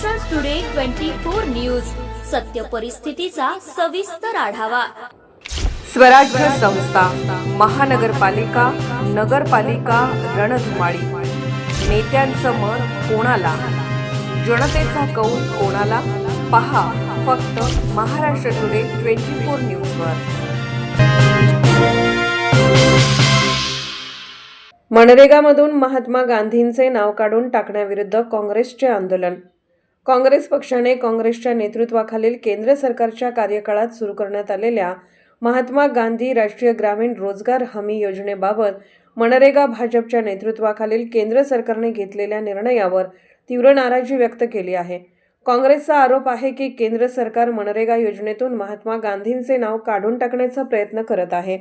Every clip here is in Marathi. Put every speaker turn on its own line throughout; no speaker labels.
महाराष्ट्र टुडे 24 न्यूज, सत्य परिस्थितीचा सविस्तर आढावा।
स्वराज्य संस्था, महानगरपालिका, नगरपालिका रणधुमाळी। नेत्यांचं मत कोणाला, जनतेचा कौल कोणाला? पहा फक्त महाराष्ट्र टुडे 24 न्यूजवर। मनरेगामधून महात्मा गांधींचे नाव काढून टाकण्याविरुद्ध काँग्रेसचे आंदोलन। काँग्रेस पक्षाने काँग्रेसच्या नेतृत्वाखालील केंद्र सरकारच्या कार्यकाळात सुरू करण्यात आलेल्या महात्मा गांधी राष्ट्रीय ग्रामीण रोजगार हमी योजनेबाबत मनरेगा भाजपच्या नेतृत्वाखालील केंद्र सरकारने घेतलेल्या निर्णयावर तीव्र नाराजी व्यक्त केली आहे। काँग्रेसचा आरोप आहे की केंद्र सरकार मनरेगा योजनेतून महात्मा गांधींचे नाव काढून टाकण्याचा प्रयत्न करत आहे।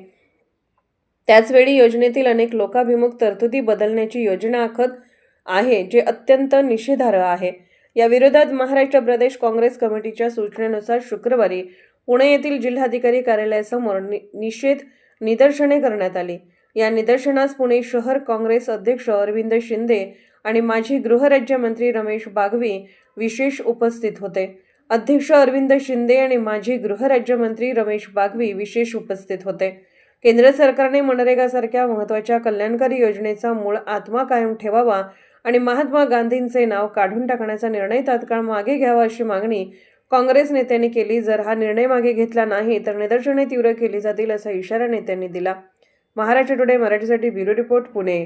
त्याचवेळी योजनेतील अनेक लोकाभिमुख तरतुदी बदलण्याची योजना आखत आहे, जे अत्यंत निषेधार्ह आहे। या विरोधात महाराष्ट्र प्रदेश काँग्रेस कमिटीच्या सूचनेनुसार शुक्रवारी पुणे येथील जिल्हाधिकारी कार्यालयासमोर निषेध निदर्शने करण्यात आली। या निदर्शनास पुणे शहर काँग्रेस अध्यक्ष अरविंद शिंदे आणि माजी गृहराज्यमंत्री रमेश बागवी विशेष उपस्थित होते। अध्यक्ष अरविंद शिंदे आणि माजी गृहराज्यमंत्री रमेश बागवी विशेष उपस्थित होते। केंद्र सरकारने मनरेगासारख्या महत्त्वाच्या कल्याणकारी योजनेचा मूळ आत्मा कायम ठेवावा आणि महात्मा गांधींचे नाव काढून टाकण्याचा निर्णय तात्काळ मागे घ्यावा अशी मागणी काँग्रेस नेत्यांनी केली। जर हा निर्णय मागे घेतला नाही तर निदर्शने तीव्र केली जातील असा इशारा नेत्यांनी दिला। महाराष्ट्र टुडे मराठीसाठी ब्युरो रिपोर्ट, पुणे।